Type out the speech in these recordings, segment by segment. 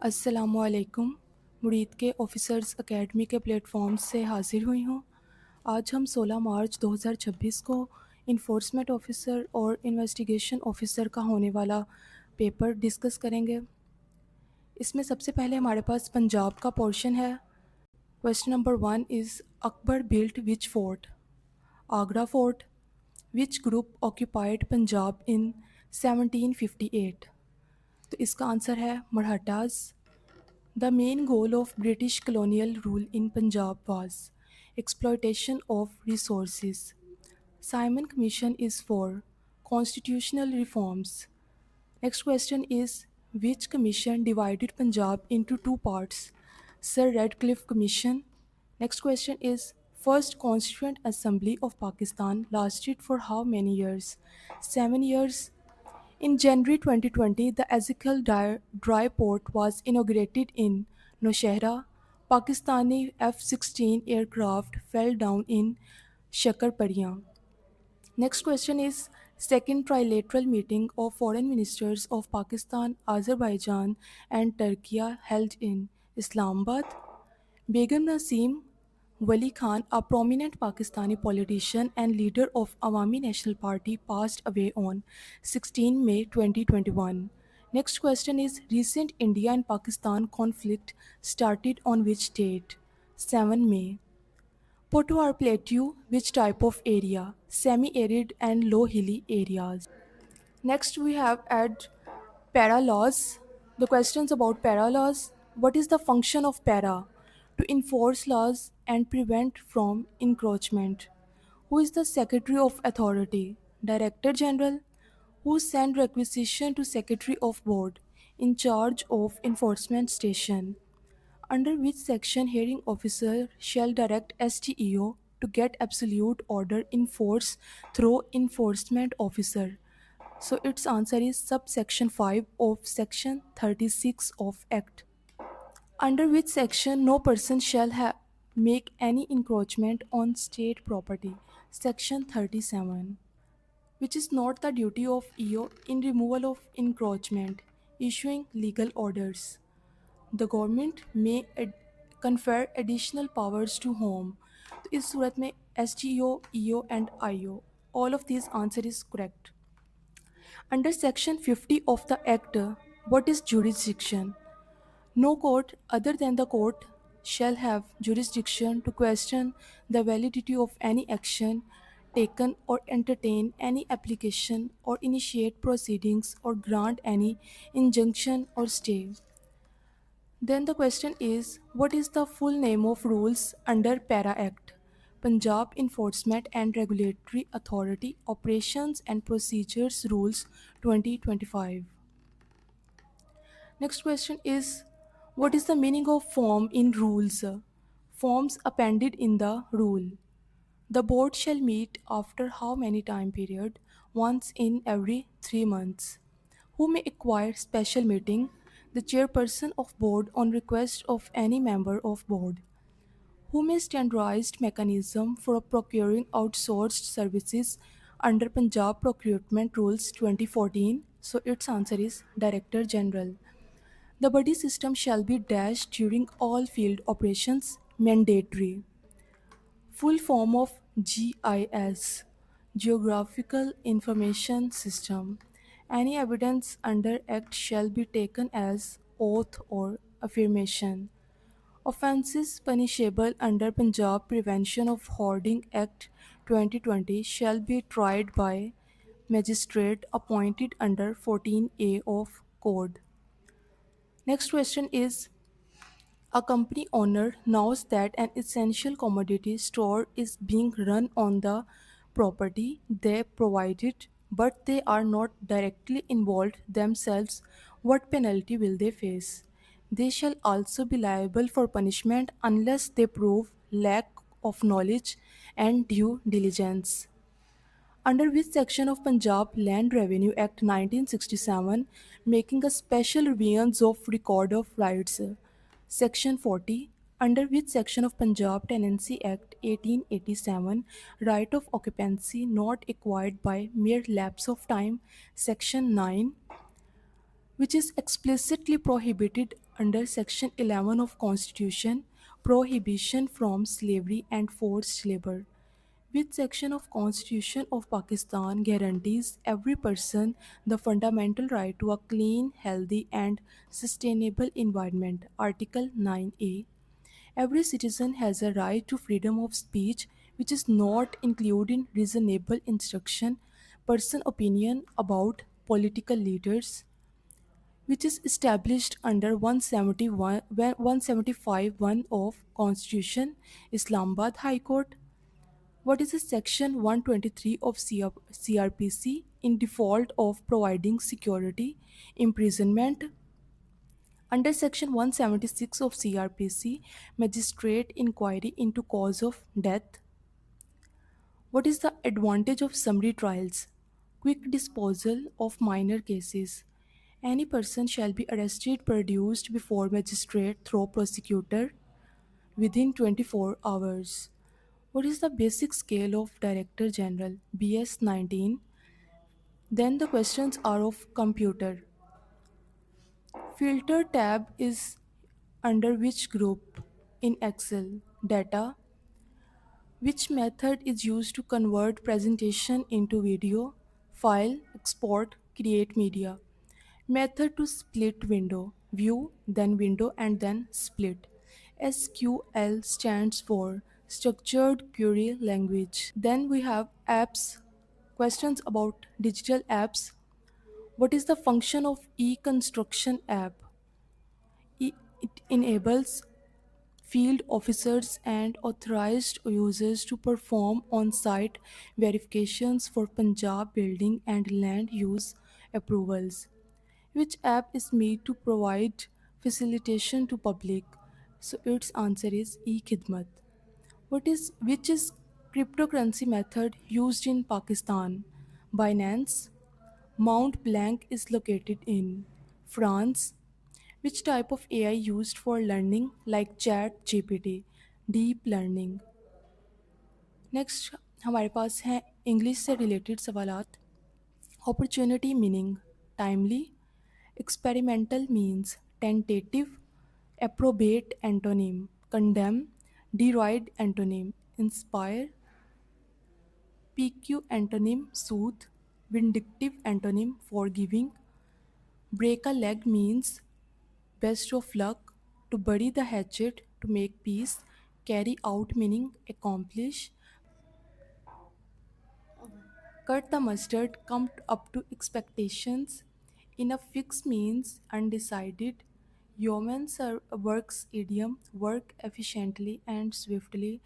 अस्सलामुअलैकुम। मुरीद के ऑफिसर्स एकेडमी के प्लेटफॉर्म से हाजिर हुई हूँ। आज हम 16 मार्च 2026 को इन्फोर्समेंट ऑफिसर और इन्वेस्टिगेशन ऑफिसर का होने वाला पेपर डिस्कस करेंगे। इसमें सबसे पहले हमारे पास पंजाब का पोर्शन है। Question number 1 is Akbar built which fort? Agra fort. Which group occupied Punjab in 1758? तो इसका आंसर है Marathas. The main goal of British colonial rule in Punjab was exploitation of resources. Simon Commission is for constitutional reforms. Next question is which commission divided Punjab into two parts? Sir Radcliffe Commission. Next question is first Constituent Assembly of Pakistan lasted for how many years? 7 years. In January 2020, the Ezekiel Dry Port was inaugurated in Nowshera. Pakistani F-16 aircraft fell down in Shakarpariya. Next question is second trilateral meeting of foreign ministers of Pakistan, Azerbaijan and Turkey held in Islamabad. Begum Naseem Wali Khan, a prominent Pakistani politician and leader of Awami National Party, passed away on 16 May 2021. Next question is recent India and Pakistan conflict started on which date? 7 May. Potwar Plateau, which type of area? Semi-arid and low hilly areas. Next we have add para laws. The questions about para laws. What is the function of para? To enforce laws and prevent from encroachment. Who is the Secretary of Authority? Director General. Who send requisition to Secretary of Board in charge of enforcement station? Under which section hearing officer shall direct STEO to get absolute order in force through enforcement officer? So its answer is subsection 5 of section 36 of Act. Under which section no person shall make any encroachment on state property? Section 37. Which is not the duty of EO in removal of encroachment, issuing legal orders. The government may confer additional powers to whom? तो इस सूरत में SGO, EO and IO. All of these answer is correct. Under Section 50 of the Act, what is jurisdiction? No court other than the court shall have jurisdiction to question the validity of any action taken or entertain any application or initiate proceedings or grant any injunction or stay. Then the question is what is the full name of rules under Para Act? Punjab Enforcement and Regulatory Authority Operations and Procedures Rules 2025. Next question is what is the meaning of form in rules? Forms appended in the rule. The board shall meet after how many time period? Once in every 3 months. Who may acquire special meeting? The chairperson of board on request of any member of board. Who may standardized mechanism for procuring outsourced services under Punjab Procurement Rules 2014? So its answer is Director General. The buddy system shall be dashed during all field operations mandatory. Full form of GIS Geographical Information System. Any evidence under Act shall be taken as oath or affirmation. Offences punishable under Punjab Prevention of Hoarding Act 2020 shall be tried by magistrate appointed under 14A of Code. Next question is a company owner knows that an essential commodity store is being run on the property they provided, but they are not directly involved themselves. What penalty will they face? They shall also be liable for punishment unless they prove lack of knowledge and due diligence. Under which section of Punjab Land Revenue Act 1967 making a special reverence of record of rights? Section 40. Under which section of Punjab Tenancy Act 1887 right of occupancy not acquired by mere lapse of time? Section 9. which is explicitly prohibited under Section 11 of Constitution, prohibition from slavery and forced labor. Which section of Constitution of Pakistan guarantees every person the fundamental right to a clean, healthy and sustainable environment? Article 9A. Every citizen has a right to freedom of speech which is not included in reasonable instruction, person opinion about political leaders, which is established under 175(1) of Constitution, Islamabad High Court. What is the section 123 of CRPC in default of providing security, imprisonment? Under section 176 of CRPC, magistrate inquiry into cause of death. What is the advantage of summary trials? Quick disposal of minor cases. Any person shall be arrested, produced before magistrate through prosecutor within 24 hours. What is the basic scale of Director General? BS 19. Then the questions are of computer. Filter tab is under which group in Excel? Data. Which method is used to convert presentation into video? File, export, create media. Method to split window. View, then window and then split. SQL stands for Structured Query Language. Then we have apps. Questions about digital apps. What is the function of e-construction app? It enables field officers and authorized users to perform on-site verifications for Punjab building and land use approvals. Which app is made to provide facilitation to public? So its answer is e-Khidmat. Which is cryptocurrency method used in Pakistan? Binance. Mount Blanc is located in France. Which type of AI used for learning like chat GPT? Deep learning. Next हमारे पास हैं English से related सवालात. Opportunity meaning timely, experimental means tentative, approbate antonym condemn, deride antonym inspire, pique antonym soothe, vindictive antonym forgiving, break a leg means best of luck, to bury the hatchet, to make peace, carry out meaning accomplish, cut the mustard, come up to expectations, in a fix means undecided, works idiom, work efficiently and swiftly,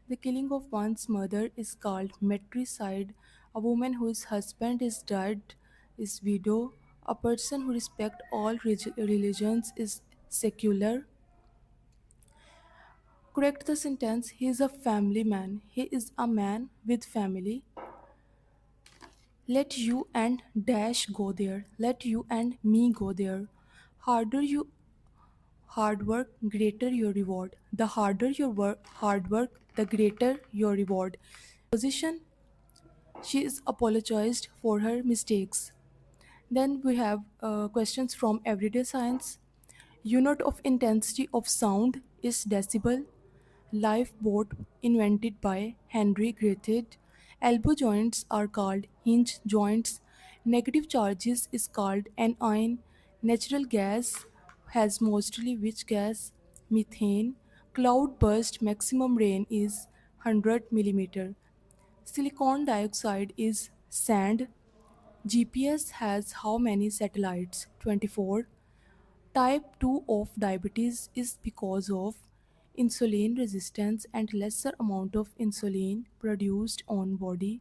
the killing of one's mother is called matricide, a woman whose husband is dead is widow, a person who respects all religions is secular. Correct the sentence. He is a family man. He is a man with family. Let you and dash go there. Let you and me go there. Harder you hard work, greater your reward. The harder your hard work, the greater your reward. Position. She is apologized for her mistakes. Then we have questions from everyday science. Unit of intensity of sound is decibel. Lifeboat invented by Henry Griffith. Elbow joints are called hinge joints. Negative charges is called anion. Natural gas has mostly which gas? Methane. Cloud burst maximum rain is 100 millimeter. Silicon dioxide is sand. GPS has how many satellites? 24. Type 2 of diabetes is because of insulin resistance and lesser amount of insulin produced on body.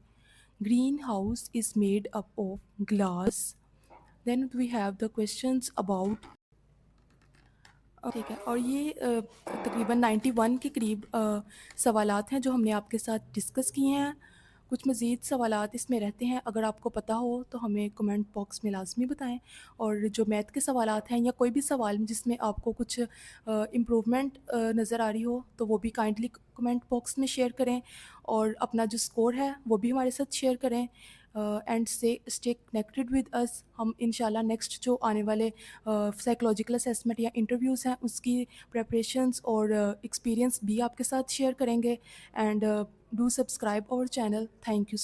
Greenhouse is made up of glass. Then we have the questions about ठीक है और ये तकरीबन 91 के करीब सवालात हैं जो हमने आपके साथ डिस्कस किए हैं. कुछ मज़ीद सवालात इसमें रहते हैं, अगर आपको पता हो तो हमें कमेंट बॉक्स में लाज़मी बताएं. और जो मैथ के सवालात हैं या कोई भी सवाल जिसमें आपको कुछ इम्प्रूवमेंट नज़र आ रही हो तो वो भी काइंडली कमेंट बॉक्स में शेयर करें. और अपना जो स्कोर है वो भी हमारे साथ शेयर करें. And stay connected with us. हम इंशाल्लाह नेक्स्ट जो आने वाले साइकोलॉजिकल असेसमेंट या इंटरव्यूज़ हैं उसकी प्रेपरेशंस और एक्सपीरियंस भी आपके साथ शेयर करेंगे। And do subscribe our channel. Thank you.